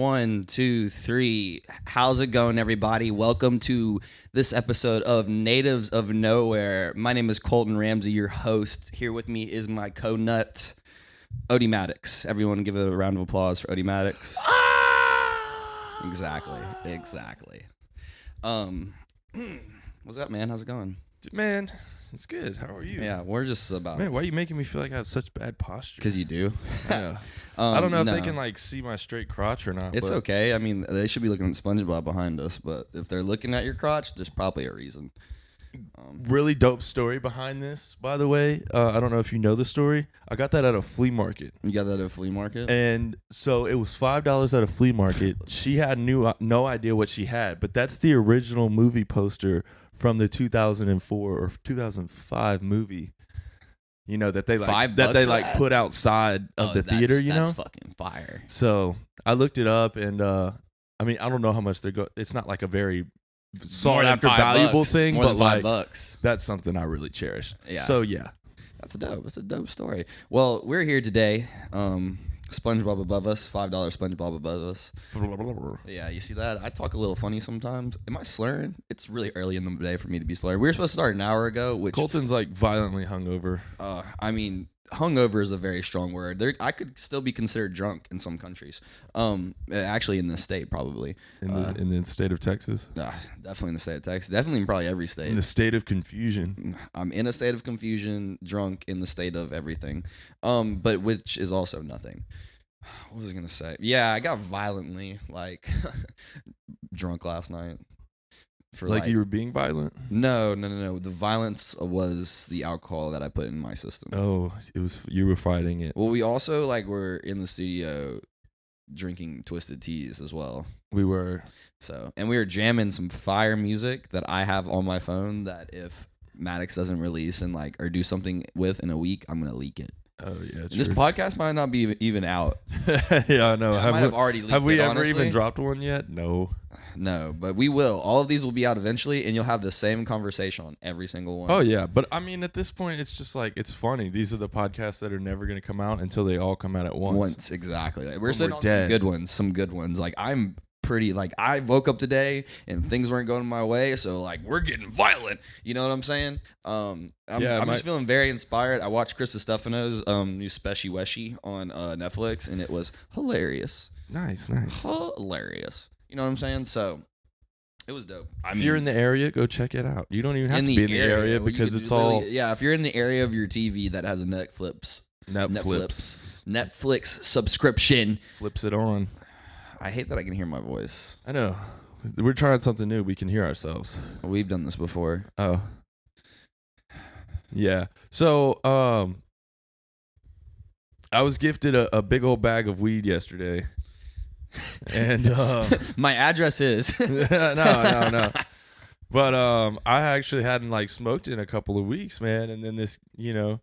1, 2, 3. How's it going, everybody? Welcome to this episode of Natives of Nowhere. My name is Colton RamZ, your host. Here with me is my co-nut, Odie Maddox. Everyone give a round of applause for Odie Maddox. Exactly. What's up, man? How's it going? Man, it's good. How are you? Yeah, we're just about... Man, why are you making me feel like I have such bad posture? Because you do. Yeah. I don't know if they can see my straight crotch or not. It's okay. I mean, they should be looking at SpongeBob behind us, but if they're looking at your crotch, there's probably a reason. Really dope story behind this, by the way. I don't know if you know the story. I got that at a flea market. You got that at a flea market? And so it was $5 at a flea market. She had no idea what she had, but that's the original movie poster from the 2004 or 2005 movie. You know, that they put outside of the theater, you know? That's fucking fire. So I looked it up, and I mean, I don't know how much they're going. It's not like a very sought after valuable thing, but like $5. That's something I really cherish. Yeah. So yeah, that's dope. It's a dope story. Well, we're here today. SpongeBob above us, $5 SpongeBob above us. Yeah, you see that? I talk a little funny sometimes. Am I slurring? It's really early in the day for me to be slurring. We were supposed to start an hour ago, which Colton's like violently hungover. I mean, hungover is a very strong word. I could still be considered drunk in some countries. Actually, in this state, probably. In the state of Texas? Definitely in the state of Texas. Definitely in probably every state. In the state of confusion. I'm in a state of confusion, drunk, in the state of everything. But which is also nothing. What was I going to say? Yeah, I got violently, drunk last night. You were being violent? No. The violence was the alcohol that I put in my system. Oh, you were fighting it. Well, we also were in the studio drinking Twisted Teas as well. We were. And we were jamming some fire music that I have on my phone that if Maddox doesn't release and or do something with in a week, I'm going to leak it. Oh yeah, this podcast might not be even out. Yeah, I know. I might have already leaked have we it, ever honestly. even dropped one yet? No, but we will. All of these will be out eventually, and you'll have the same conversation on every single one. Oh yeah, but I mean, at this point, it's just it's funny. These are the podcasts that are never going to come out until they all come out at once. Exactly. We're sitting on some good ones. I'm pretty I woke up today and things weren't going my way, so we're getting violent. You know what I'm saying? I'm just feeling very inspired. I watched Chris Stefano's new Speshy Weshy on Netflix, and it was hilarious. Nice. Hilarious. You know what I'm saying? So it was dope. If you're in the area, go check it out. You don't even have to be in the area because it's all... Yeah, if you're in the area of your TV that has a Netflix subscription. Flips it on. I hate that I can hear my voice. I know. We're trying something new. We can hear ourselves. We've done this before. Oh. Yeah. So, I was gifted a big old bag of weed yesterday. And my address is no. But I actually hadn't smoked in a couple of weeks, man. And then this, the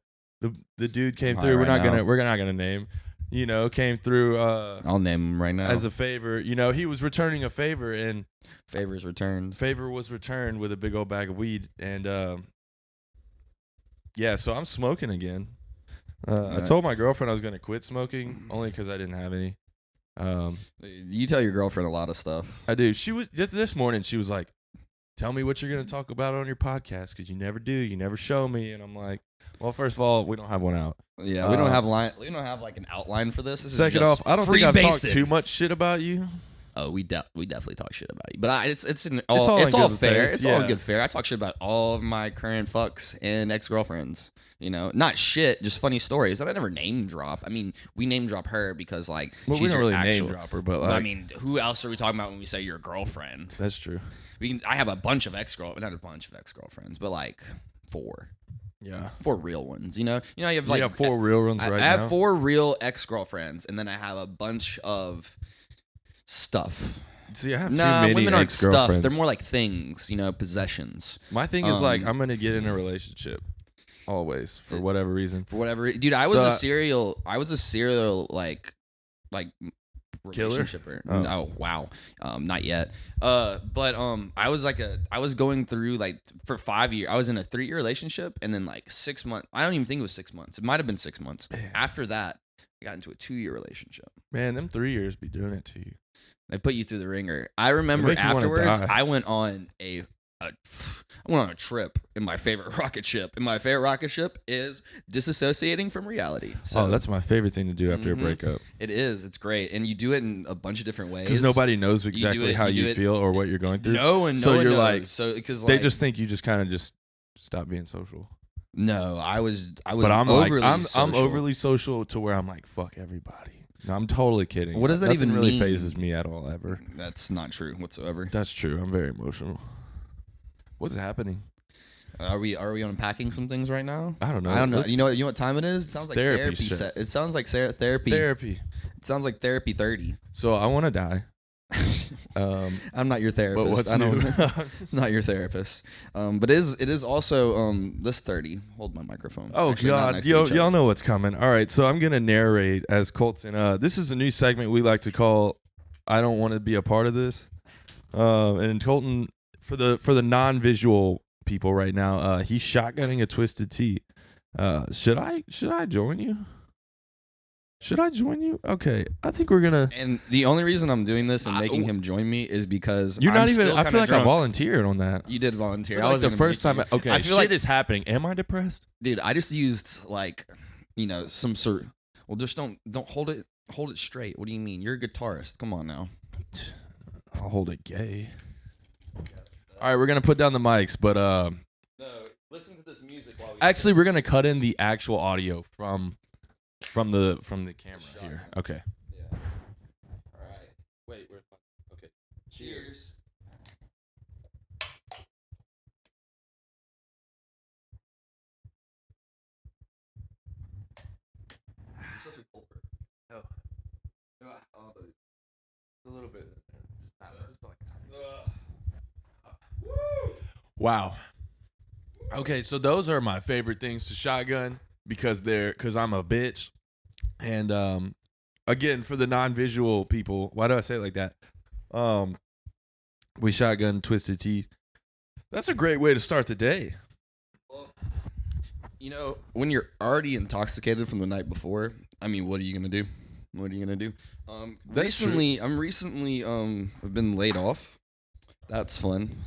dude came through. We're not gonna name. Came through. I'll name him right now as a favor. He was returning a favor, and favors returned. Favor was returned with a big old bag of weed, and yeah. So I'm smoking again. I told my girlfriend I was gonna quit smoking only because I didn't have any. You tell your girlfriend a lot of stuff. I do. She was just this morning. She was like, "Tell me what you're gonna talk about on your podcast because you never do. You never show me." And I'm like, "Well, first of all, we don't have one out." Yeah, we don't have an outline for this. Second off, I don't think I've talked too much shit about you. Oh, we definitely talk shit about you, but it's all fair. It's all in good fair. I talk shit about all of my current fucks and ex-girlfriends. Not shit, just funny stories that I never name drop. I mean, we name drop her because she's we don't really name drop her, but I mean, who else are we talking about when we say your girlfriend? That's true. I have a bunch of not a bunch of ex-girlfriends, but 4. Yeah, 4 real ones. You have you have 4 real ones right now. I have 4 real ex-girlfriends, and then I have a bunch of stuff. See, I have too many women aren't stuff. They're more like things, possessions. My thing is I'm gonna get in a relationship always for whatever reason. Dude, I was a serial relationship-er. Oh wow, not yet. But I was going through for 5 years. I was in a 3-year relationship, and then 6 months. I don't even think it was 6 months. It might have been 6 months. After that, I got into a 2-year relationship. Man, them 3 years be doing it to you. They put you through the ringer. I remember afterwards, I went on a trip in my favorite rocket ship. And my favorite rocket ship is disassociating from reality. So, that's my favorite thing to do after a breakup. It is. It's great. And you do it in a bunch of different ways. Because nobody knows exactly how you feel or what you're going through. No one knows. So because they just think you just kind of just stop being social. No, I was but I'm overly social. I'm overly social to where I'm like, fuck everybody. No, I'm totally kidding. What does that Nothing even really mean? Phases me at all ever. That's not true whatsoever. That's true. I'm very emotional. What's happening? Are we unpacking some things right now? I don't know. You know what time it is? It sounds like therapy. It sounds like therapy. Therapy. It sounds like therapy 30. So I want to die. I'm not your therapist. But what's new? Not your therapist. But it is also this 30. Hold my microphone. Oh God, y'all know what's coming. All right, so I'm gonna narrate as Colton. This is a new segment we like to call "I Don't Want to Be a Part of This." And Colton, for the non-visual people right now, he's shotgunning a twisted tea. Should I join you? Should I join you? Okay, I think we're gonna. And the only reason I'm doing this and making him join me is because you're not even. I feel like I volunteered on that. You did volunteer. I was the first time. Okay, I feel like it's happening. Am I depressed, dude? I just used some sort. Well, just don't hold it straight. What do you mean? You're a guitarist. Come on now. I'll hold it gay. All right, we're gonna put down the mics, but no, listen to this music while we. Actually, we're gonna cut in the actual audio from the camera here. Okay. Yeah. All right. Wait. Okay. Cheers. Oh. A little bit. Wow. Okay, so those are my favorite things to shotgun because I'm a bitch. And again, for the non-visual people, why do I say it like that? We shotgun twisted tea. That's a great way to start the day. Well, when you're already intoxicated from the night before, I mean, what are you gonna do? Recently, I've been laid off. That's fun.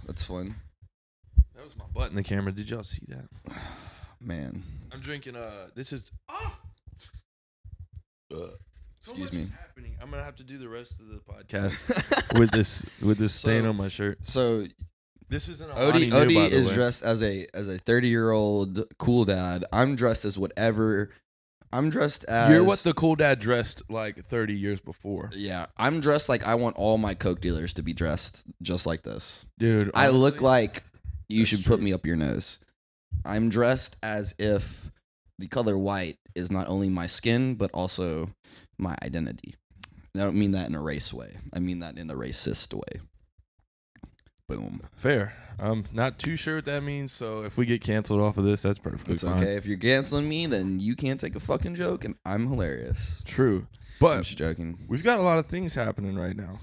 That was my butt in the camera. Did y'all see that? Man. I'm drinking, this is... Excuse me. Happening. I'm gonna have to do the rest of the podcast with this stain on my shirt. So this isn't Odie is dressed as a 30-year-old cool dad. I'm dressed as whatever. I'm dressed as... You're what the cool dad dressed like 30 years before. Yeah, I'm dressed like I want all my Coke dealers to be dressed just like this. Dude, honestly, I look like you should put me up your nose. I'm dressed as if the color white is not only my skin, but also my identity. And I don't mean that in a race way. I mean that in a racist way. Boom. Fair. I'm not too sure what that means, so if we get canceled off of this, that's perfectly fine. It's okay. If you're canceling me, then you can't take a fucking joke, and I'm hilarious. True. But I'm just joking. We've got a lot of things happening right now.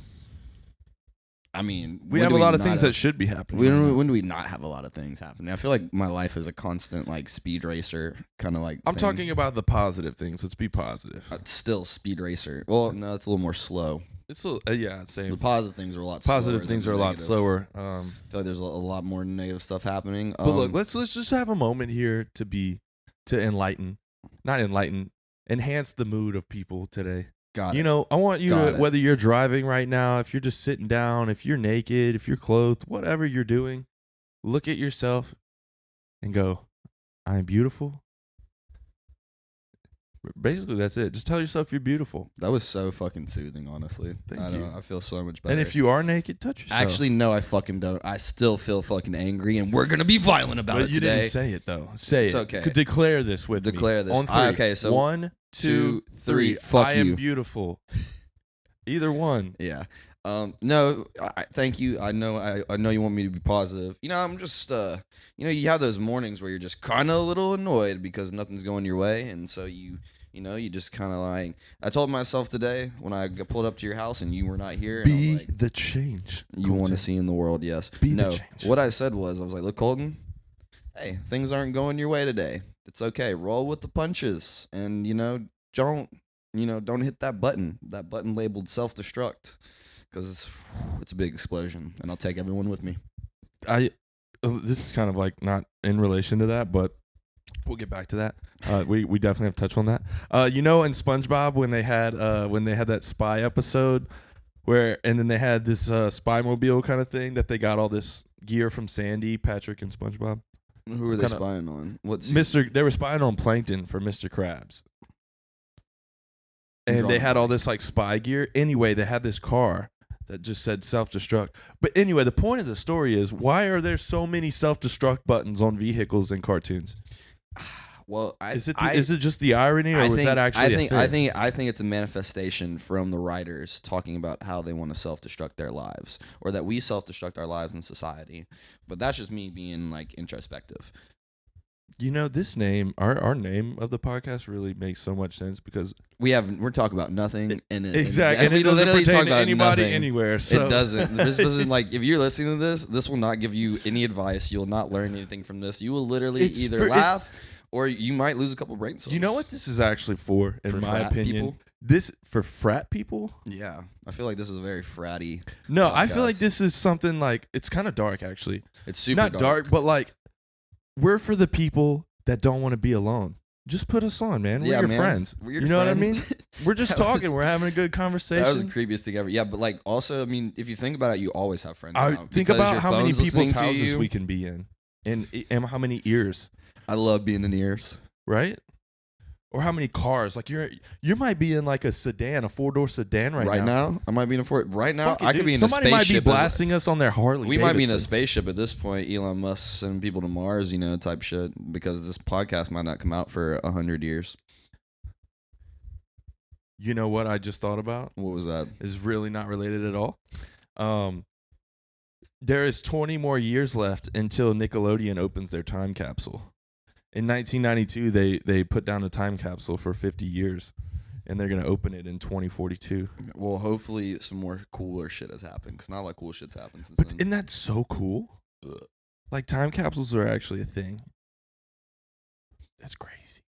I mean, we have a lot of things that should be happening. When do we not have a lot of things happening? I feel like my life is a constant speed racer kind of I'm talking about the positive things. Let's be positive. It's still speed racer. Well, no, it's a little more slow. It's same. The positive things are a lot. Positive things are a lot slower. I feel like there's a lot more negative stuff happening. But look, let's just have a moment here to enhance the mood of people today. Got it. I want you to, whether you're driving right now, if you're just sitting down, if you're naked, if you're clothed, whatever you're doing, look at yourself and go, I'm beautiful. Basically, that's it. Just tell yourself you're beautiful. That was so fucking soothing, honestly. Thank you. I feel so much better. And if you are naked, touch yourself. Actually, no, I fucking don't. I still feel fucking angry, and we're going to be violent about it today. But you didn't say it, though. Say it's it. Okay. Could declare this with me. Declare this. On 3. Okay, so 1, 2, 3. Fuck you. I am beautiful. Either one. Yeah. No, thank you. I know you want me to be positive. I'm just, you have those mornings where you're just kind of a little annoyed because nothing's going your way. And so you just kind of I told myself today when I pulled up to your house and you were not here. Be the change you want to see in the world. Yes. Be the change. What I said was, I was like, look, Colton, hey, things aren't going your way today. It's okay. Roll with the punches and, don't hit that button labeled self-destruct. because it's a big explosion, and I'll take everyone with me. This is kind of like not in relation to that, but we'll get back to that. We definitely have to touch on that. In SpongeBob when they had that spy episode and then they had this spy mobile kind of thing that they got all this gear from Sandy, Patrick, and SpongeBob. Who were they spying on? They were spying on Plankton for Mr. Krabs. And they had all this like spy gear. Anyway, they had this car that just said self-destruct. But anyway, the point of the story is, why are there so many self-destruct buttons on vehicles in cartoons? Well, is it just the irony, or was that actually a thing? I think it's a manifestation from the writers talking about how they want to self-destruct their lives, or that we self-destruct our lives in society. But that's just me being like introspective. This name, our name of the podcast really makes so much sense because we're talking about nothing, and exactly, and it doesn't pertain to anybody anywhere. So. It doesn't. This doesn't like if you're listening to this will not give you any advice. You'll not learn anything from this. You will literally either laugh or you might lose a couple brain cells. You know what this is actually for my opinion? People? This for frat people? Yeah, I feel like this is a very fratty. No, podcast. I feel like this is something like it's kind of dark actually. It's super not dark, but like. We're for the people that don't want to be alone. Just put us on, man. We're your friends. You know what I mean? We're just talking. We're having a good conversation. That was the creepiest thing ever. Yeah, but like also, I mean, if you think about it, you always have friends. Think about how many people's houses we can be in, and how many ears. I love being in ears. Right? Or how many cars? Like you might be in like a sedan, a 4-door sedan right now. I might be in a right now. I could be in a spaceship. Somebody might be blasting us on their Harley. We might be in a spaceship at this point. Elon Musk sending people to Mars, type shit. Because this podcast might not come out for 100 years. You know what I just thought about? What was that? Is really not related at all. There is 20 more years left until Nickelodeon opens their time capsule. In 1992, they put down a time capsule for 50 years, and they're going to open it in 2042. Well, hopefully some more cooler shit has happened, because not a lot of cool shit's happened since then. But isn't that so cool? Like, time capsules are actually a thing. That's crazy.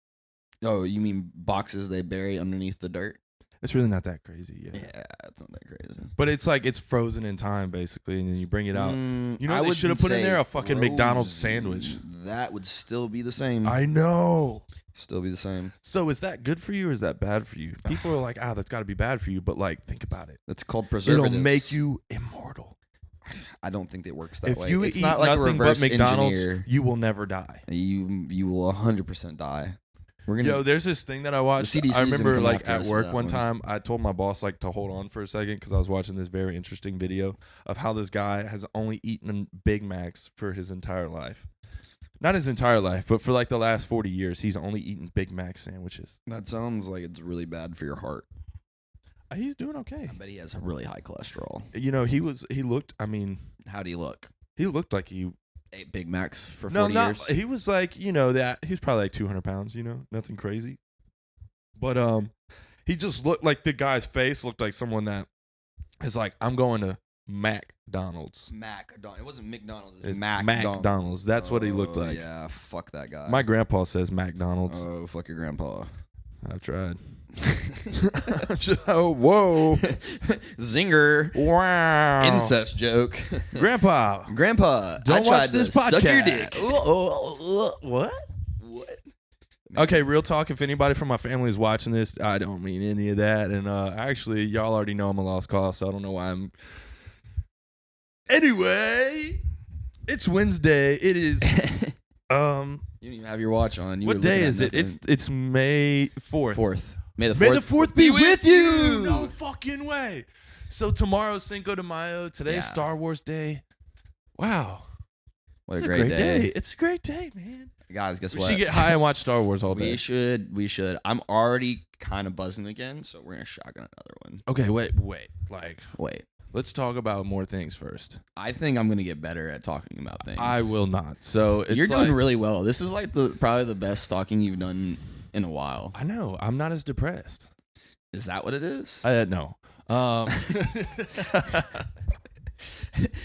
Oh, you mean boxes they bury underneath the dirt? It's really not that crazy. Yeah, it's not that crazy. But it's like it's frozen in time, basically, and then you bring it out. They should have put in there a fucking frozen McDonald's sandwich. That would still be the same. I know. Still be the same. So is that good for you or is that bad for you? People are like, that's got to be bad for you. But like, think about it. It's called preservatives. It'll make you immortal. I don't think it works that way. If you eat not like nothing but McDonald's, you will never die. You will 100% die. There's this thing that I watched. I remember like at work one time, I told my boss like to hold on for a second because I was watching this very interesting video of how this guy has only eaten Big Macs for his entire life. Not his entire life, but for like the last 40 years, he's only eaten Big Mac sandwiches. That sounds like it's really bad for your heart. He's doing okay. I bet he has really high cholesterol. He looked, How'd he look? He looked like he ate Big Macs for 40 years? He was like, that he was probably like 200 pounds, nothing crazy. But he just looked like the guy's face looked like someone that is like, I'm going to McDonald's. It wasn't McDonald's, it's McDonald's. That's what he looked like. Yeah, fuck that guy. My grandpa says McDonald's. Oh, fuck your grandpa. I've tried. Oh, whoa. Zinger. Wow. Incest joke. Grandpa, don't watch this podcast. Suck your dick. What? Okay, real talk. If anybody from my family is watching this, I don't mean any of that. And actually, y'all already know I'm a lost cause, so I don't know why I'm. Anyway, it's Wednesday. It is. You didn't even have your watch on. What day is it? It's May 4th. May the 4th be with you. No fucking way. So tomorrow's Cinco de Mayo. Today's Star Wars Day. Wow. What a great day. It's a great day, man. Guys, guess what? We should get high and watch Star Wars all day. We should. I'm already kind of buzzing again, so we're going to shotgun another one. Okay, wait. Wait. Let's talk about more things first. I think I'm going to get better at talking about things. I will not. So you're doing really well. This is like probably the best talking you've done in a while. I know. I'm not as depressed. Is that what it is? No. I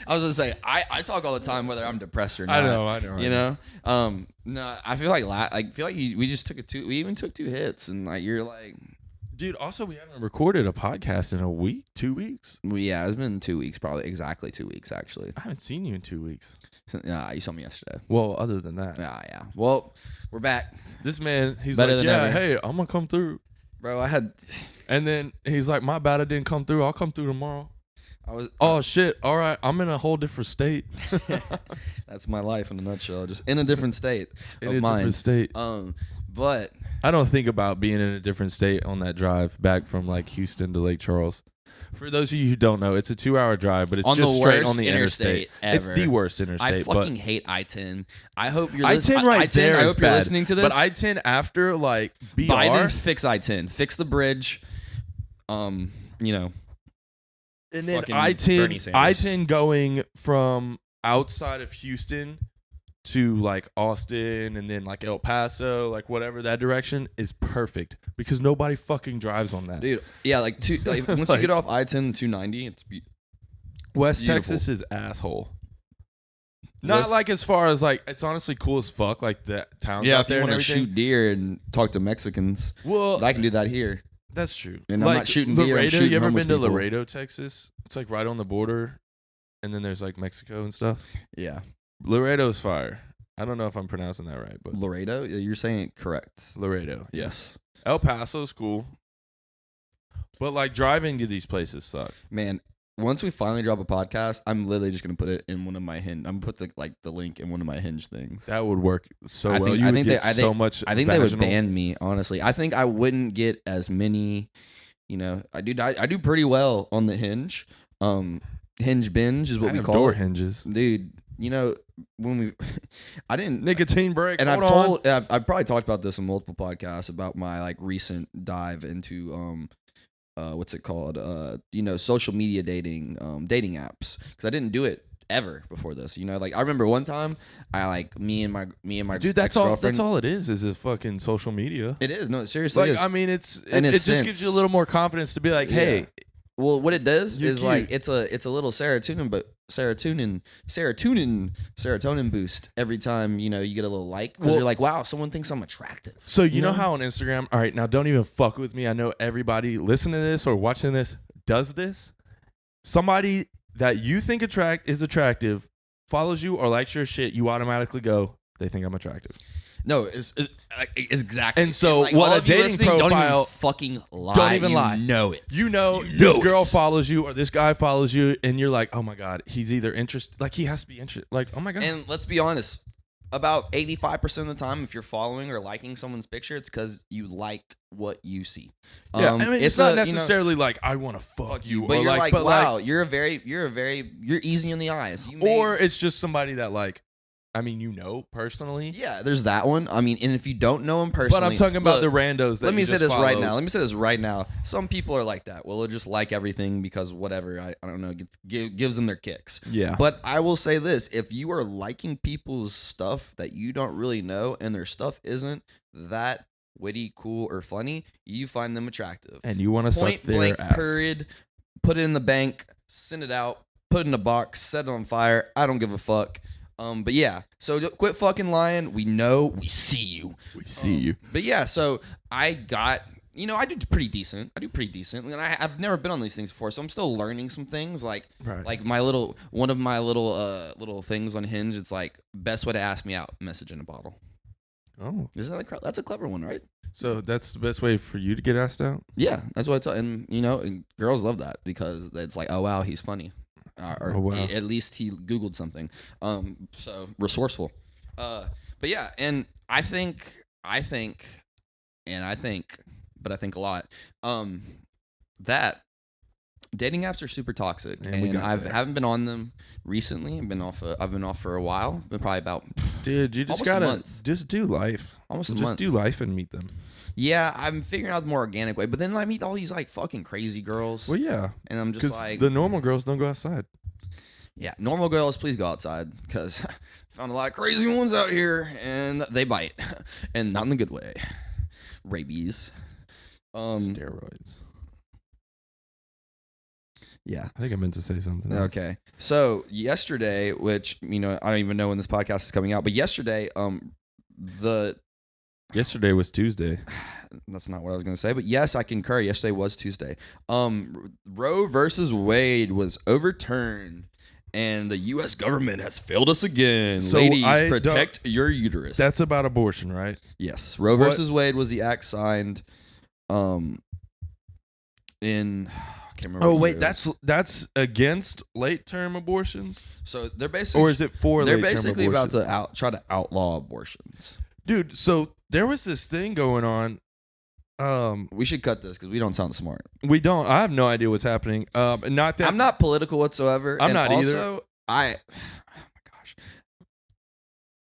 was gonna say I talk all the time whether I'm depressed or not. I know. No, I feel like we just took we even took 2 hits and like you're like Dude, also, we haven't recorded a podcast in a week, 2 weeks. Well, yeah, it's been 2 weeks, probably exactly 2 weeks, actually. I haven't seen you in 2 weeks. Yeah, you saw me yesterday. Well, other than that. Yeah. Well, we're back. This man, he's Better like, than yeah, ever. hey, I'm going to come through. Bro, I had... And then he's like, my bad, I didn't come through. I'll come through tomorrow. Oh, shit. All right. I'm in a whole different state. That's my life in a nutshell. Just in a different state in a different state. But... I don't think about being in a different state on that drive back from like Houston to Lake Charles. For those of you who don't know, it's a 2-hour drive, but it's on just the straight worst on the interstate. Ever. It's the worst interstate. I fucking hate I-10. I hope you're I-10 right there. I hope you're bad. listening to this. But I-10 after like BR. Biden fix I-10. Fix the bridge. You know. And then I-10 going from outside of Houston to like Austin and then like El Paso, like whatever that direction is perfect because nobody fucking drives on that. Dude, yeah, like once you get off I-10 290, it's West beautiful. Texas is asshole. Not like as far as like it's honestly cool as fuck like the towns out there if you and want to everything. shoot deer and talk to Mexicans. Well, but I can do that here. That's true. And like, I'm not shooting Laredo, deer. I'm shooting you ever homeless been to people. Laredo, Texas? It's like right on the border, and then there's like Mexico and stuff. Yeah. Laredo's fire. I don't know if I'm pronouncing that right, but Laredo? You're saying it correct. Laredo. Yes. El Paso's cool. But like driving to these places suck. Man, once we finally drop a podcast, I'm literally just gonna put it in one of my Hinge. I'm gonna put the link in one of my Hinge things. That would work so I well. think, You I would think get they, I so think, much. I think vaginal. they would ban me. Honestly, I think I wouldn't get as many. You know, I do pretty well on the Hinge. Hinge binge is what we call door it. hinges, Dude. You know when we, I didn't nicotine break, and I've probably talked about this in multiple podcasts about my like recent dive into what's it called you know, social media dating apps, because I didn't do it ever before this. You know, like I remember one time I like me and my dude, that's ex-girlfriend, all it is a fucking social media. It is. No, it seriously like is. I mean, it just gives you a little more confidence to be like, hey. Yeah. Well, what it does is cute. like it's a little serotonin boost every time, you know, you get a little like, because you're like, wow, someone thinks I'm attractive. So you know how on Instagram, all right, now don't even fuck with me. I know everybody listening to this or watching this does this. Somebody that you think is attractive follows you or likes your shit, you automatically go, they think I'm attractive. No, it's exactly. And so like, what a dating profile, don't even fucking lie. Don't even lie. Know it. You know this girl follows you or this guy follows you and you're like, oh my God, he's either interested. Like he has to be interested. Like, oh my God. And let's be honest, about 85% of the time, if you're following or liking someone's picture, it's because you like what you see. Yeah, I mean, it's not necessarily like I want to fuck you, but or you're like, but wow, you're easy on the eyes. Or it's just somebody that like, I mean, you know, personally. Yeah, there's that one. I mean, and if you don't know them personally. But I'm talking about the randos that Let me you say just this follow. right now. Let me say this right now. Some people are like that. Well, they'll just like everything because whatever, I don't know, gives them their kicks. Yeah. But I will say this. If you are liking people's stuff that you don't really know and their stuff isn't that witty, cool, or funny, you find them attractive. And you want to suck their blank, ass. Period. Put it in the bank. Send it out. Put it in a box. Set it on fire. I don't give a fuck. But yeah, so quit fucking lying. We know, we see you. We see you. But yeah, so I got, you know, I do pretty decent. And I've never been on these things before, so I'm still learning some things. Like, like one of my little things on Hinge. It's like best way to ask me out: message in a bottle. Oh, isn't that that's a clever one, right? So that's the best way for you to get asked out. Yeah, that's what I tell. And you know, and girls love that because it's like, oh wow, he's funny. Or wow. At least he Googled something. So resourceful. But yeah, and I think a lot. That dating apps are super toxic, and I haven't been on them recently. I've been off for a while. Been probably about. Dude, you just gotta just do life. Just do life and meet them. Yeah, I'm figuring out the more organic way. But then I meet all these like fucking crazy girls. Well, yeah. And I'm just like... the normal girls don't go outside. Yeah, normal girls, please go outside. Because I found a lot of crazy ones out here. And they bite. And not in the good way. Rabies. Steroids. Yeah. I think I meant to say something else. Okay. So yesterday, which, you know, I don't even know when this podcast is coming out. But yesterday, Yesterday was Tuesday. That's not what I was going to say, but yes, I concur. Yesterday was Tuesday. Roe versus Wade was overturned, and the U.S. government has failed us again. So ladies, protect your uterus. That's about abortion, right? Yes. Roe versus Wade was the act signed in... I can't remember. Oh wait, that's against late-term abortions. So they're basically, or is it for late-term abortions? They're basically about to try to outlaw abortions. Dude, so there was this thing going on. We should cut this because we don't sound smart. We don't. I have no idea what's happening. Not that I'm not political whatsoever. I'm not also, either. Oh my gosh,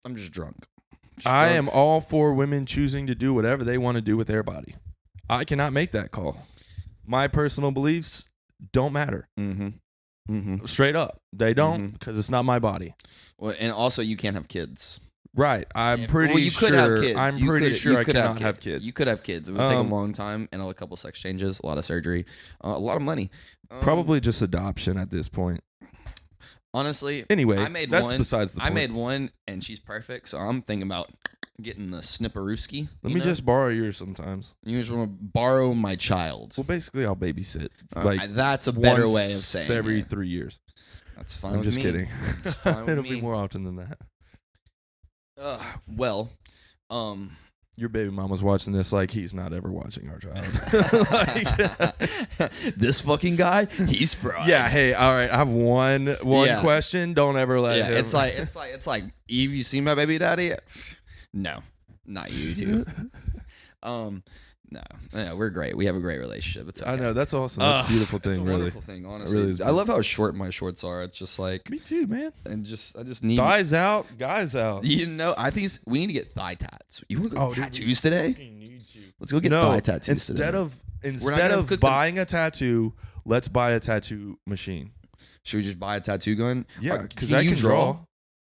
I'm just drunk. I am all for women choosing to do whatever they want to do with their body. I cannot make that call. My personal beliefs don't matter. Straight up, they don't, because it's not my body. Well, and also you can't have kids. Right. I'm pretty you sure. Could have kids. I'm pretty sure I cannot have kids. You could have kids. It would take a long time and a couple sex changes, a lot of surgery, a lot of money. Probably just adoption at this point. Honestly, anyway, that's besides the point. I made one, and she's perfect, so I'm thinking about getting the snipperooski. Let me just borrow yours sometimes. You just want to borrow my child. Well, basically, I'll babysit. That's a better way of saying every it. 3 years. That's fine. I'm just kidding. It's fine. It'll be more often than that. Well, your baby mama's watching this like he's not ever watching our child. This fucking guy, he's fried. Yeah. Hey. All right. I have one question. Don't ever let him. It's like Eve. You seen my baby daddy? No, not you too. No, we're great. We have a great relationship. It's okay. I know, that's awesome. That's a beautiful thing. It's a really wonderful thing. Honestly, really I love how short my shorts are. It's just like me too, man. And I just need thighs out, guys out. You know, I think we need to get thigh tats. You want to go tattoos today? Need to. Let's go get thigh tattoos today. Instead of buying a tattoo, let's buy a tattoo machine. Should we just buy a tattoo gun? Yeah, because I can draw.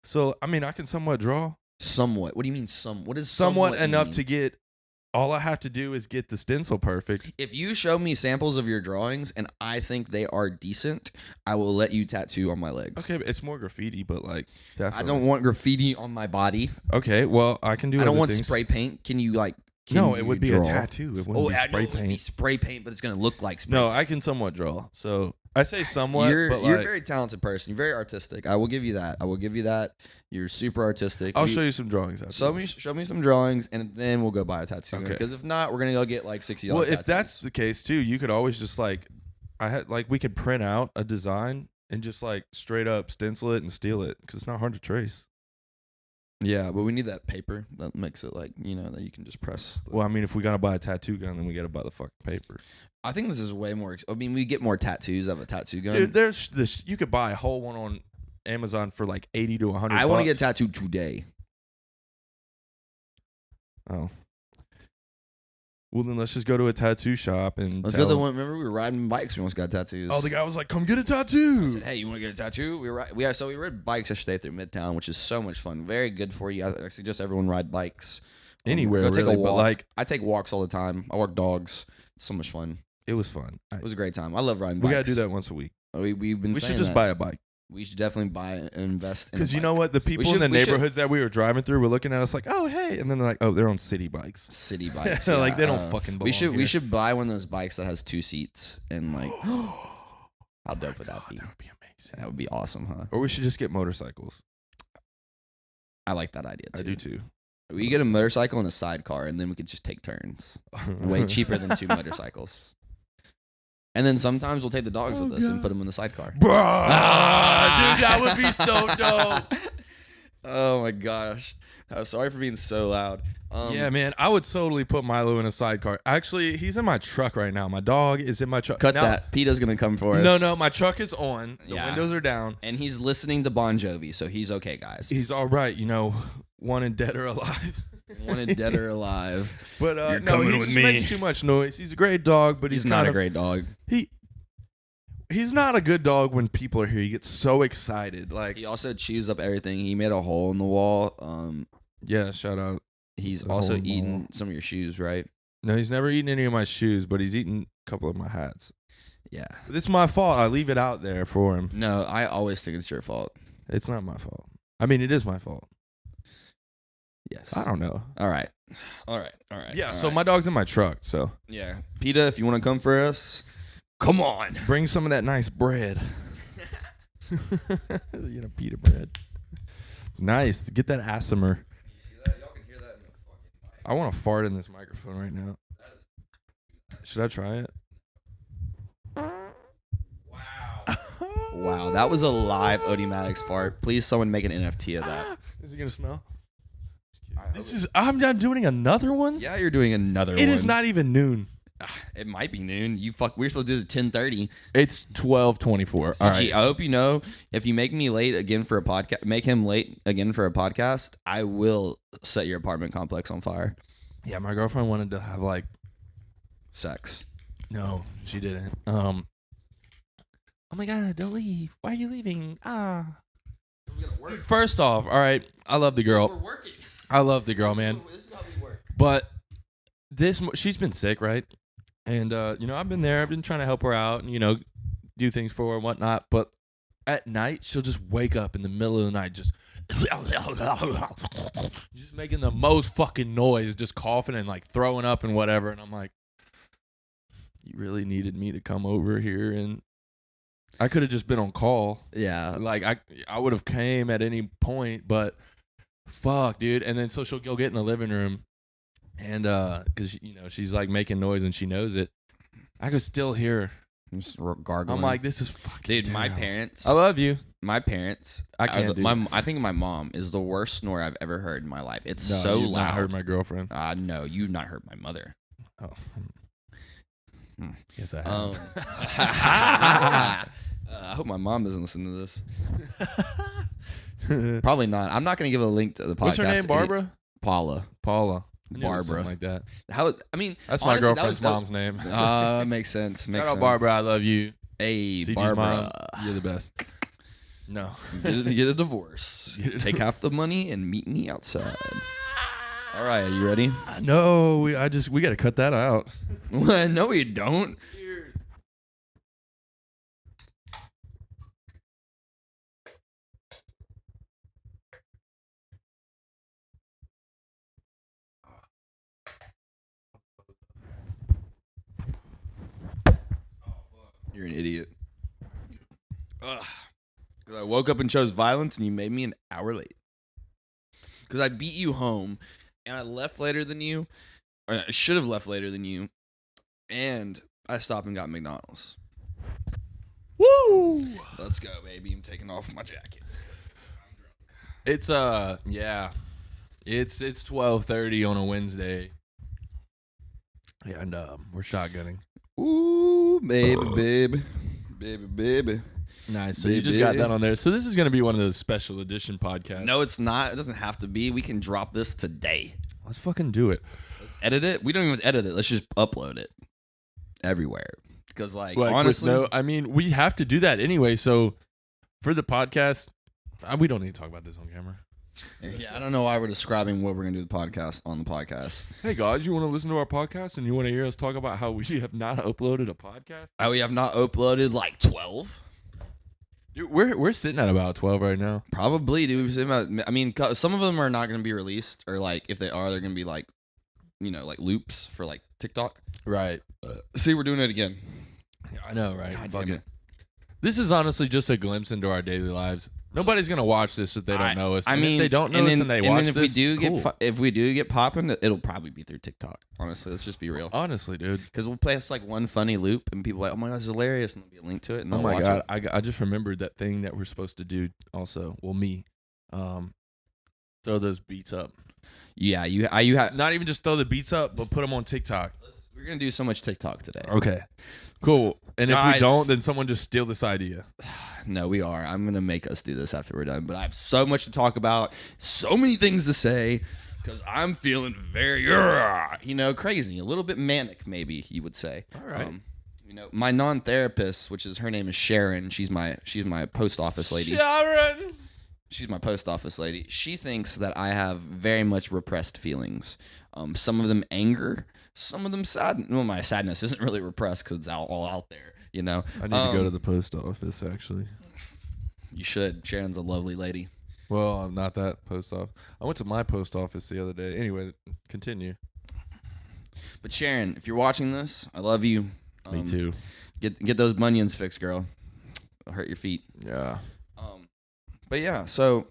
So I mean, I can somewhat draw. Somewhat. What do you mean? What is somewhat enough to get? All I have to do is get the stencil perfect. If you show me samples of your drawings and I think they are decent, I will let you tattoo on my legs. Okay, but it's more graffiti, but like definitely. I don't want graffiti on my body. Okay, well I can do. I don't want things. spray paint. Can you like? No, it would be a tattoo. It wouldn't be spray paint. It would be spray paint, but it's gonna look like spray. No, I can somewhat draw. So I say somewhat. You're but a very talented person. You're very artistic. I will give you that. You're super artistic. I'll show you some drawings. Show me some drawings, and then we'll go buy a tattoo. Because if not, we're gonna go get like $60. Well, if that's the case too, you could always just we could print out a design and just like straight up stencil it and steal it because it's not hard to trace. Yeah, but we need that paper that makes it that you can just press. Well, I mean, if we gotta buy a tattoo gun, then we gotta buy the fucking paper. I think this is way more. I mean, we get more tattoos of a tattoo gun. Dude, there's this. You could buy a whole one on Amazon for like $80 to $100. I want to get a tattoo today. Oh. Well, then let's just go to a tattoo shop and let's go to the one. Remember, we were riding bikes. We almost got tattoos. Oh, the guy was like, "Come get a tattoo." I said, "Hey, you want to get a tattoo?" We rode bikes yesterday through Midtown, which is so much fun. Very good for you. I suggest everyone ride bikes anywhere. Go take really, a walk. But like, I take walks all the time. I walk dogs. It's so much fun. It was fun. It was a great time. I love riding bikes. We gotta do that once a week. We've been. We should just buy a bike. We should definitely buy and invest. Because you know what, the people in the neighborhoods that we were driving through were looking at us like, "Oh, hey," and then they're like, "Oh, they're on city bikes." City bikes. So like they don't fucking belong We should buy one of those bikes that has 2 seats and like. How dope would that be? That would be amazing. That would be awesome, huh? Or we should just get motorcycles. I like that idea too. I do too. We get a motorcycle and a sidecar, and then we could just take turns. Way cheaper than 2 motorcycles. And then sometimes we'll take the dogs with us and put them in the sidecar. Dude, that would be so dope. Oh my gosh. Sorry for being so loud. Yeah, man. I would totally put Milo in a sidecar. Actually, he's in my truck right now. My dog is in my truck. Cut that. PETA's going to come for us. No. My truck is on. The windows are down. And he's listening to Bon Jovi, so he's okay, guys. He's all right. Wanted dead or alive. Wanted dead or alive. But no, he just makes too much noise. He's a great dog, but he's not a great dog. He's not a good dog when people are here. He gets so excited. Like he also chews up everything. He made a hole in the wall. Yeah, shout out. He's also eaten some of your shoes, right? No, he's never eaten any of my shoes, but he's eaten a couple of my hats. Yeah. But it's my fault. I leave it out there for him. No, I always think it's your fault. It's not my fault. I mean, it is my fault. Yes. I don't know. All right. All right. Yeah, all so right. my dog's in my truck, so. Yeah. PETA, if you want to come for us, come on. Bring some of that nice bread. PETA bread. Nice. Get that ASMR. You see that? Y'all can hear that in the fucking mic. I want to fart in this microphone right now. Should I try it? Wow, that was a live Odie Maddox fart. Please, someone make an NFT of that. Is it gonna smell? I'm not doing another one. Yeah, you're doing another one. It is not even noon. It might be noon. We're supposed to do it at 10:30. It's 12:24. All right. I hope you know, if you make me late again for a podcast, make him late again for a podcast, I will set your apartment complex on fire. Yeah, my girlfriend wanted to have sex. No, she didn't. Oh my God, don't leave. Why are you leaving? Dude, first off, all right, I love the girl. We're working. I love the girl, man. This is how we work. But she's been sick, right? And, I've been there. I've been trying to help her out and, do things for her and whatnot. But at night, she'll just wake up in the middle of the night, just making the most fucking noise, just coughing and throwing up and whatever. And I'm like, you really needed me to come over here, and I could have just been on call. Yeah. I would have came at any point, but fuck, dude. And then so she'll go get in the living room, and because she's making noise and she knows it, I could still hear her. Just gargling. I'm like, this is fucking dude. terrible. My parents. I love you. My parents. I can't do it. I think my mom is the worst snorer I've ever heard in my life. It's No, so you've loud. not heard my girlfriend. No, you've not heard my mother. Oh. Yes, I have. I hope my mom doesn't listen to this. Probably not. I'm not going to give a link to the podcast. What's her name? Barbara? Paula. Barbara. Something like that. That's honestly, my girlfriend's mom's name. Makes sense. Shout out Barbara. I love you. Hey, CG's Barbara. mom, you're the best. No. Get a divorce. Take half the money and meet me outside. All right, are you ready? No, we got to cut that out. No, we don't. Cheers. You're an idiot. Ugh. Because I woke up and chose violence, and you made me an hour late. Because I beat you home, and I left later than you, or I should have left later than you, and I stopped and got McDonald's. Woo! Let's go, baby. I'm taking off my jacket. It's yeah. It's 12:30 on a Wednesday. And we're shotgunning. Ooh, baby. Nice. So you just got that on there. So this is going to be one of those special edition podcasts. No, it's not. It doesn't have to be. We can drop this today. Let's fucking do it. Let's edit it. We don't even edit it. Let's just upload it everywhere. Because honestly, we have to do that anyway. So for the podcast, we don't need to talk about this on camera. Yeah, I don't know why we're describing what we're going to do the podcast on the podcast. Hey guys, you want to listen to our podcast and you want to hear us talk about how we have not uploaded a podcast? We have not uploaded 12. Dude, we're sitting at about 12 right now. Probably, dude. I mean, some of them are not going to be released, or if they are, they're going to be loops for TikTok. Right. See, we're doing it again. Yeah, I know, right? God Fuck damn it. This is honestly just a glimpse into our daily lives. Nobody's gonna watch this if they don't know us. If they don't know us and they watch this, if we do get popping, it'll probably be through TikTok. Honestly, let's just be real. Honestly, dude, because we'll play us one funny loop, and people are like, "Oh my god, this is hilarious," and there'll be a link to it. And oh my god, I just remembered that thing that we're supposed to do. Also, throw those beats up. Yeah, you have not even just throw the beats up, but put them on TikTok. We're gonna do so much TikTok today. Okay, cool. And if we don't, then someone just steal this idea. No, we are. I'm gonna make us do this after we're done. But I have so much to talk about, so many things to say, because I'm feeling very, crazy, a little bit manic, maybe you would say. All right. My non-therapist, which is her name is Sharon. She's my post office lady. Sharon. She's my post office lady. She thinks that I have very much repressed feelings. Some of them anger, some of them sad. Well, my sadness isn't really repressed because it's all out there. I need to go to the post office, actually. You should. Sharon's a lovely lady. Well, not that post office. I went to my post office the other day. Anyway, continue. But Sharon, if you're watching this, I love you. Me too. Get those bunions fixed, girl. It'll hurt your feet. Yeah. But yeah, so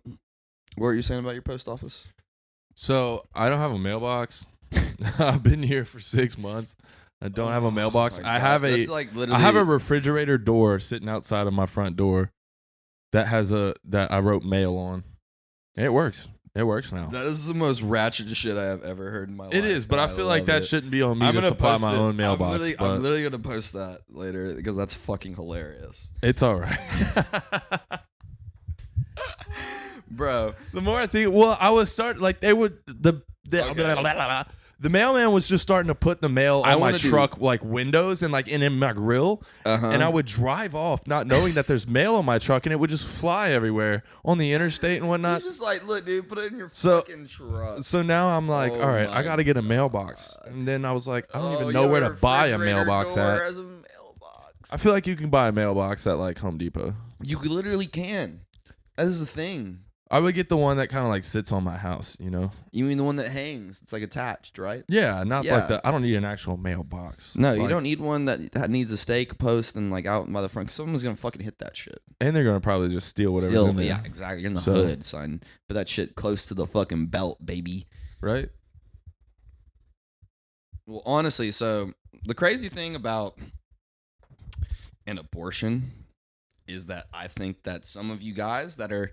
what were you saying about your post office? So I don't have a mailbox. I've been here for 6 months. I don't have a mailbox. I have I have a refrigerator door sitting outside of my front door that I wrote mail on. It works. It works now. That is the most ratchet shit I have ever heard in my life. It is, but I feel like that shouldn't be on me to supply my own mailbox. I'm literally gonna post that later because that's fucking hilarious. It's all right. Bro, the more I think, I was starting like the mailman was just starting to put the mail on my truck like windows and like in my grill, and I would drive off not knowing that there's mail on my truck, and it would just fly everywhere on the interstate and whatnot. He's just like, look, dude, put it in your fucking truck. So now I'm like, all right, I got to get a mailbox, and then I was like, I don't even know where to buy a mailbox at. I feel like you can buy a mailbox at like Home Depot. You literally can. That is the thing. I would get the one that kind of like sits on my house, you know? You mean the one that hangs? It's like attached, right? Yeah, not like that. I don't need an actual mailbox. No, you don't need one that needs a stake post and like out by the front. Someone's going to fucking hit that shit. And they're going to probably just steal whatever's in there. Yeah, exactly. You're in the hood, son. Put that shit close to the fucking belt, baby. Right? Well, honestly, so the crazy thing about an abortion is that I think that some of you guys that are,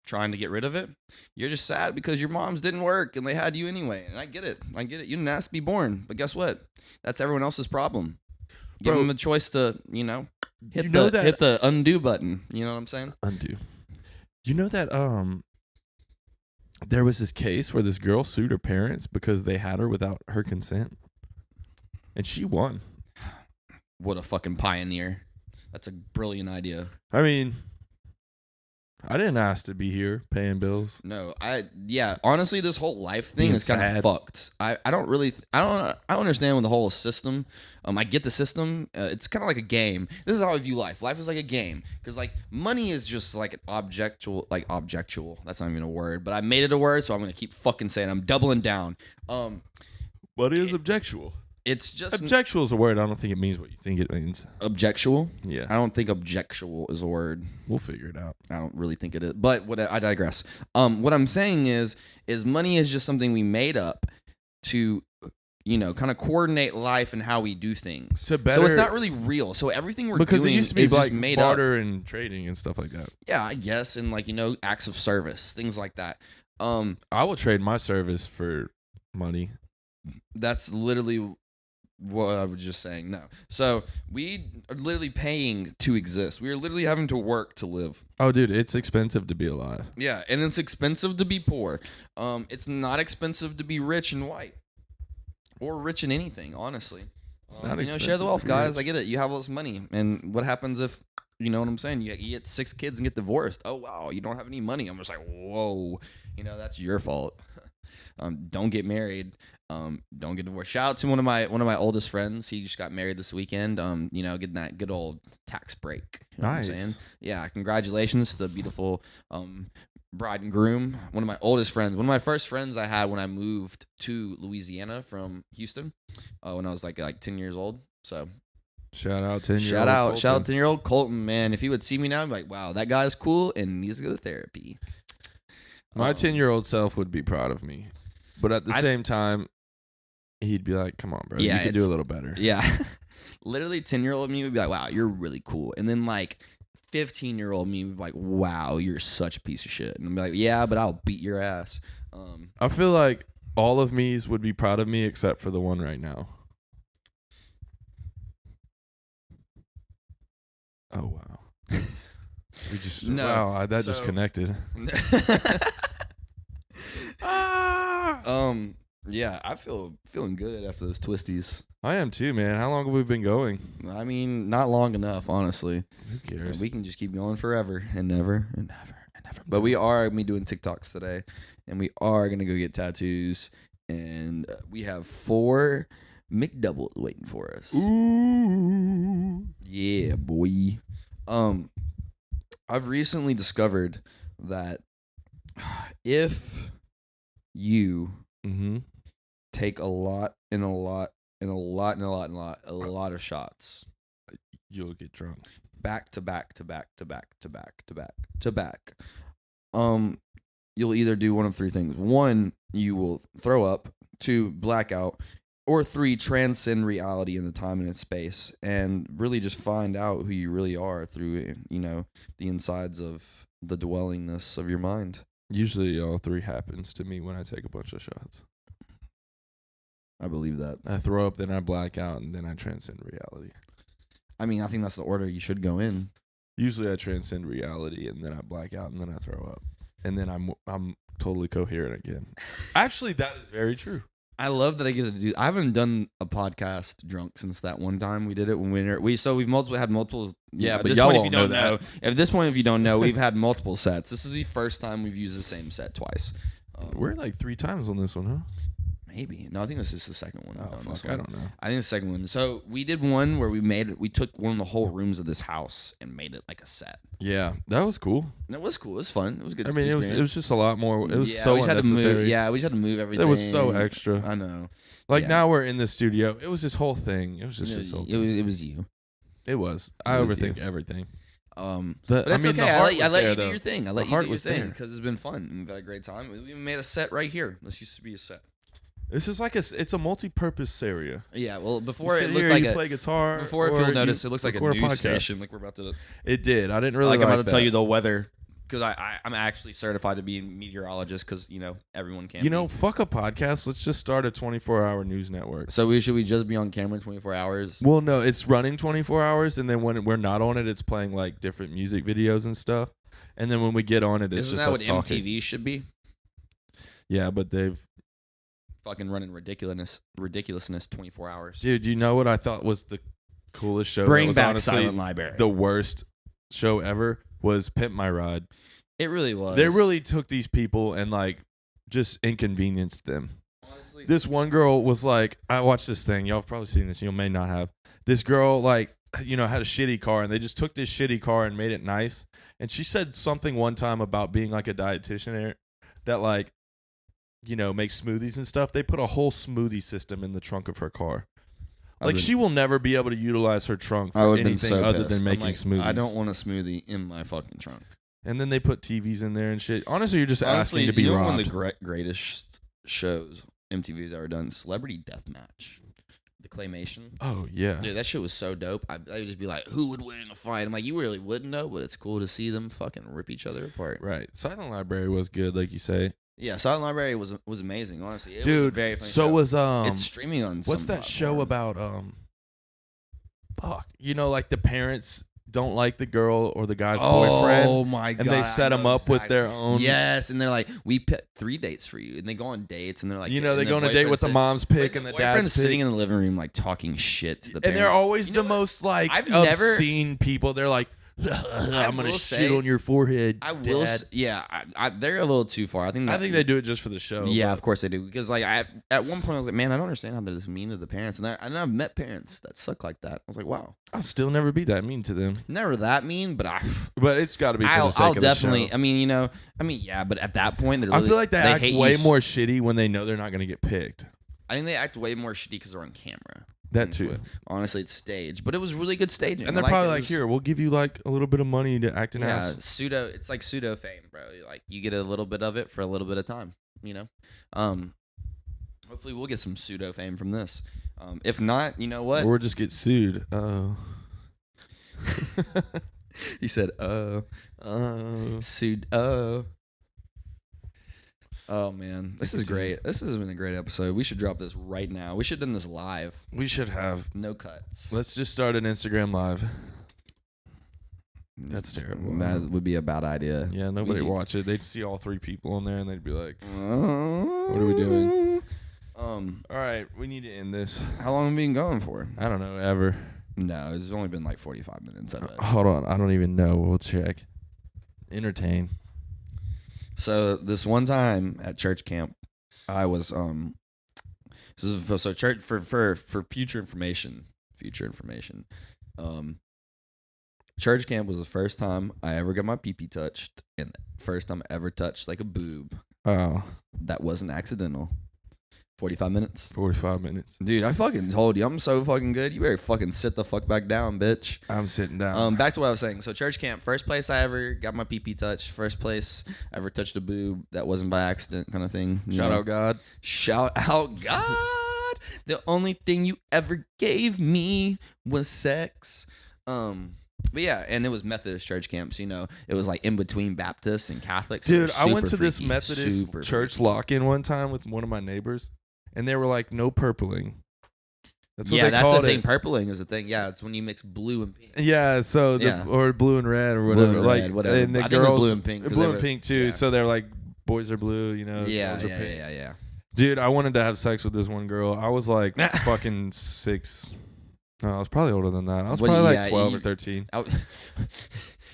trying to get rid of it, you're just sad because your moms didn't work and they had you anyway. And I get it. You didn't ask to be born. But guess what? That's everyone else's problem. Give them a choice to, hit the undo button. You know what I'm saying? Undo. You know that there was this case where this girl sued her parents because they had her without her consent. And she won. What a fucking pioneer. That's a brilliant idea. I mean, I didn't ask to be here paying bills. No, honestly, this whole life thing is kind of fucked. I don't understand with the whole system. I get the system. It's kind of like a game. This is how I view life. Life is like a game because like money is just like an objectual. That's not even a word, but I made it a word, so I'm gonna keep fucking saying. I'm doubling down. What is objectual? It's just objectual is a word. I don't think it means what you think it means. Objectual? Yeah. I don't think objectual is a word. We'll figure it out. I don't really think it is. But I digress. What I'm saying is money is just something we made up to, kind of coordinate life and how we do things. So it's not really real. So everything we're doing it used to be is like just made barter up. And trading and stuff like that. Yeah, I guess. And acts of service, things like that. I will trade my service for money. That's literally what I was just saying. No. So we are literally paying to exist. We are literally having to work to live. Oh, dude, it's expensive to be alive. Yeah, and it's expensive to be poor. It's not expensive to be rich and white. Or rich in anything, honestly. It's not expensive. Share the wealth, guys. I get it. You have all this money. And what happens if, you know what I'm saying? You get 6 kids and get divorced. Oh, wow, you don't have any money. I'm just like, whoa. That's your fault. Don't get married. Don't get divorced. Shout out to one of my oldest friends. He just got married this weekend. Getting that good old tax break. You know nice. What I'm saying? Yeah, congratulations to the beautiful bride and groom. One of my oldest friends. One of my first friends I had when I moved to Louisiana from Houston. When I was like 10 years old. So shout out 10-year-old Shout out 10-year-old Colton, man. If he would see me now, I'd be like, wow, that guy's cool and needs to go to therapy. My 10-year-old self would be proud of me. But at the same time, he'd be like, come on, bro. You could do a little better. Yeah. Literally 10-year-old me would be like, wow, you're really cool. And then 15-year-old me would be like, wow, you're such a piece of shit. And I'd be like, yeah, but I'll beat your ass. I feel like all of me's would be proud of me except for the one right now. Oh, wow. Just connected. Yeah, I feeling good after those twisties. I am too, man. How long have we been going? I mean, not long enough, honestly. Who cares? We can just keep going forever and never and never and never. But we are gonna be doing TikToks today, and we are gonna go get tattoos, and we have 4 McDoubles waiting for us. Ooh, yeah, boy. I've recently discovered that If you Mm-hmm. take a lot of shots, You'll get drunk. back to back to back to back to back to back to back. You'll either do one of three things. One, you will throw up. Two, blackout. Or three, transcend reality in the time and space, and really just find out who you really are through, the insides of the dwellingness of your mind. Usually all three happens to me when I take a bunch of shots. I believe that. I throw up, then I black out, and then I transcend reality. I mean, I think that's the order you should go in. Usually I transcend reality, and then I black out, and then I throw up. And then I'm totally coherent again. Actually, that is very true. I love that I get to do. I haven't done a podcast drunk since that one time we did it when we've had multiple. Yeah, but y'all won't know that. At this point, if you don't know, we've had multiple sets. This is the first time we've used the same set twice. We're like 3 times on this one, huh? Maybe. No, I think this is the second one. Oh, fuck, I don't know. I think the second one. So we did one where we took one of the whole rooms of this house and made it like a set. Yeah, that was cool. It was cool. It was fun. It was good. I mean, experience. it was just a lot more. It was so unnecessary. We just had to move everything. It was so extra. I know. Like now we're in the studio. It was this whole thing. It was just this whole thing. It was you. It was. I overthink everything. But it's okay. I let you do your thing. I let you do your thing because it's been fun. We've had a great time. We made a set right here. This used to be a set. This is like it's a multi-purpose area. Yeah, well, before it looked like you play guitar. Before, if you'll notice, it looks like a news station. Like we're about to. It did. I didn't really like I'm about to tell you the weather because I'm actually certified to be a meteorologist because everyone can. Fuck a podcast. Let's just start a 24-hour news network. So should we just be on camera 24 hours? Well, no, it's running 24 hours, and then when we're not on it, it's playing like different music videos and stuff. And then when we get on it, it's just us talking. Isn't that what MTV should be? Yeah, but they've. Fucking running ridiculousness 24 hours. Dude, you know what I thought was the coolest show? Bring that was back honestly Silent Library. The worst show ever was Pimp My Ride. It really was. They really took these people and like just inconvenienced them. Honestly, this one girl was like, I watched this thing. Y'all have probably seen this. You may not have. This girl like had a shitty car, and they just took this shitty car and made it nice. And she said something one time about being like a dietitian that like. Make smoothies and stuff. They put a whole smoothie system in the trunk of her car. Like she will never be able to utilize her trunk for anything other than making smoothies. I don't want a smoothie in my fucking trunk. And then they put TVs in there and shit. Honestly, you're just asking to be robbed. One of the greatest shows MTV's ever done, Celebrity Deathmatch. The claymation. Oh, yeah. Dude, that shit was so dope. I would just be like, who would win in a fight? I'm like, you really wouldn't know, but it's cool to see them fucking rip each other apart. Right. Silent Library was good, like you say. Yeah, Silent Library was amazing, honestly. It Dude, was a very funny so show. was it's streaming on what's that show about like the parents don't like the girl or the guy's boyfriend. Oh my god. And they set them up with their own. Yes, and they're like, we picked 3 dates for you. And they go on dates and they're like, they go on a date with the mom's pick and the dad's pick. Sitting in the living room like talking shit to the parents. And they're always the most like obscene people. They're like, I'm gonna shit on your forehead. I will. They're a little too far. I think they do it just for the show. Yeah, of course they do. Because like at one point I was like, man, I don't understand how they're this mean to the parents. And I've met parents that suck like that. I was like, wow. I'll still never be that mean to them. Never that mean, but it's got to be. For the sake of definitely. The show. I mean, yeah. But at that point, I feel like they act way more shitty when they know they're not gonna get picked. I think they act way more shitty because they're on camera. That too. Honestly, it's staged, but it was really good staging. And they're probably like, here, we'll give you like a little bit of money to act an ass. It's like pseudo fame, bro. Like you get a little bit of it for a little bit of time, Hopefully we'll get some pseudo fame from this. If not, you know what? Or just get sued. Oh. He said, sued. Oh, man. This is great. This has been a great episode. We should drop this right now. We should have done this live. We should have. No cuts. Let's just start an Instagram live. That's terrible. That would be a bad idea. Yeah, nobody would watch it. They'd see all 3 people on there, and they'd be like, what are we doing? All right, we need to end this. How long have we been going for? I don't know, ever. No, it's only been like 45 minutes. Hold on. I don't even know. We'll check. Entertain. So this one time at church camp, I was so church for future information. church camp was the first time I ever got my pee-pee touched, and the first time I ever touched like a boob. Oh. That wasn't accidental. 45 minutes. 45 minutes. Dude, I fucking told you, I'm so fucking good. You better fucking sit the fuck back down, bitch. I'm sitting down. Back to what I was saying. So church camp, first place I ever got my pee-pee touched. First place I ever touched a boob that wasn't by accident, kind of thing. Shout out God. Shout out God. The only thing you ever gave me was sex. But yeah, and it was Methodist church camps, you know. It was like in between Baptists and Catholics. Dude, I went to this Methodist church lock-in one time with one of my neighbors, and they were like, no purpling. That's what they called it. Yeah, that's the thing. Purpling is the thing. Yeah, it's when you mix blue and pink. Yeah, so or blue and red or whatever. Blue and red, whatever. And the I girls, think blue and pink. Blue and pink too. Yeah. So they're like, boys are blue, you know. Yeah, girls are pink. Yeah. Dude, I wanted to have sex with this one girl. I was like fucking 6. No, I was probably older than that. I was probably like 12 or 13.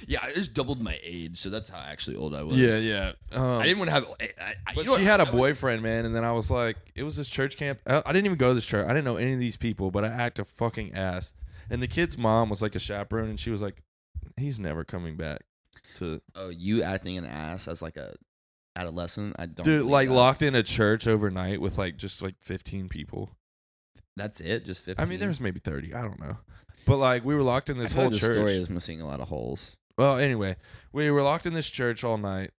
Yeah, I just doubled my age, so that's how actually old I was. Yeah. I didn't want to have... But she had a boyfriend, man, and then I was like... It was this church camp. I didn't even go to this church. I didn't know any of these people, but I act a fucking ass. And the kid's mom was like a chaperone, and she was like, he's never coming back to... Oh, you acting an ass as like a adolescent? I don't... Dude, like locked in a church overnight with like just like 15 people. That's it? Just 15? I mean, there was maybe 30. I don't know. But, like, we were locked in this whole church. The story is missing a lot of holes. Well, anyway, we were locked in this church all night.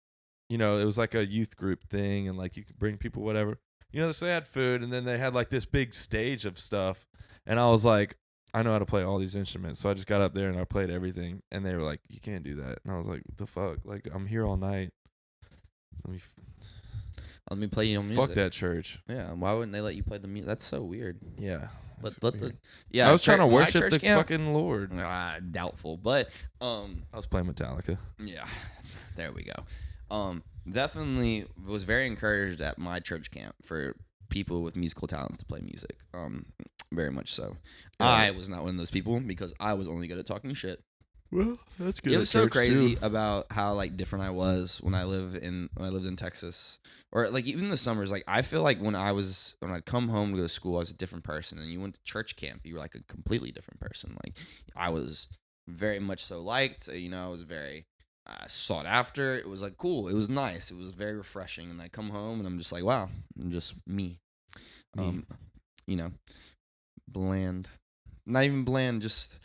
You know, it was like a youth group thing, and, like, you could bring people, whatever. You know, so they had food, and then they had, like, this big stage of stuff. And I was like, I know how to play all these instruments. So I just got up there, and I played everything. And they were like, you can't do that. And I was like, what the fuck? Like, I'm here all night. Let me play you music. Fuck that church. Yeah, why wouldn't they let you play the music? That's so weird. Yeah. I was trying to worship the fucking Lord. Doubtful, but I was playing Metallica. Yeah, there we go. Definitely was very encouraged at my church camp for people with musical talents to play music. Very much so. Yeah. I was not one of those people because I was only good at talking shit. Well, that's good. It was so crazy about how like different I was when I lived in Texas, or like even the summers. Like I feel like when I'd come home to go to school, I was a different person, and you went to church camp, you were like a completely different person. Like I was very much so liked. You know, I was very sought after. It was like cool. It was nice. It was very refreshing. And I come home and I'm just like, wow, I'm just me. You know, bland. Not even bland, just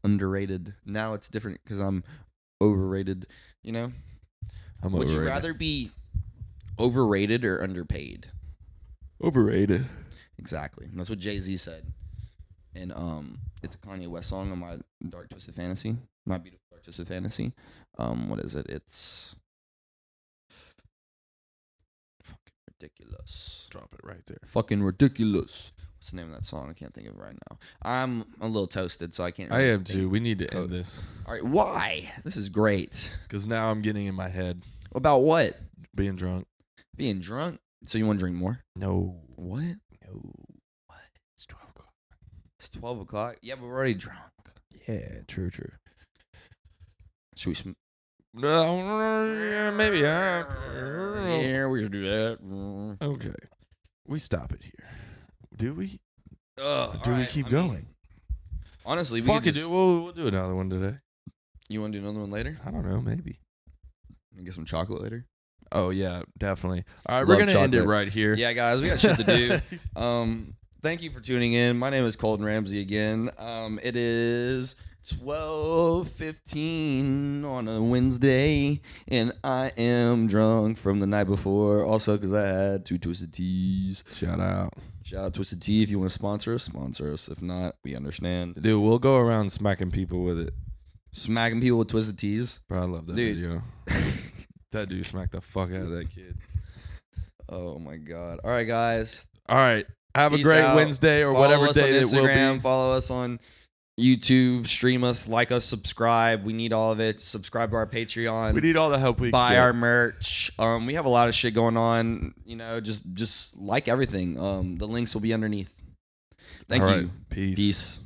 underrated. Now it's different because I'm overrated, you know? Would you rather be overrated or underpaid? Overrated. Exactly. And that's what Jay-Z said. And it's a Kanye West song on my Dark Twisted Fantasy. My Beautiful Dark Twisted Fantasy. What is it? It's fucking ridiculous. Drop it right there. Fucking ridiculous. What's the name of that song? I can't think of it right now. I'm a little toasted, so I can't really I am too. We need to end this. All right, why? This is great. Because now I'm getting in my head. About what? Being drunk. Being drunk? So you want to drink more? No. What? No. What? It's 12 o'clock. It's 12 o'clock? Yeah, but we're already drunk. Yeah, true. Should we No, maybe. Yeah, we should do that. Okay. We stop it here. Do we? Do we keep going? Honestly, we fuck it, dude. We'll do another one today. You want to do another one later? I don't know. Maybe. Get some chocolate later. Oh yeah, definitely. All right, we're gonna end it right here. Yeah, guys, we got shit to do. Thank you for tuning in. My name is Colton RamZ again. It is 12:15 on a Wednesday, and I am drunk from the night before. Also, because I had 2 Twisted Teas. Shout out Twisted Tea. If you want to sponsor us. If not, we understand. Dude, we'll go around smacking people with it. Smacking people with Twisted Teas? Bro, I love that video. That dude smacked the fuck out of that kid. Oh, my God. All right, guys. All right. Have a great Wednesday or whatever day it will be. Follow us on YouTube, stream us, like us, subscribe. We need all of it. Subscribe to our Patreon. We need all the help we can buy our merch. We have a lot of shit going on. You know, just like everything. The links will be underneath. Thank you. Peace.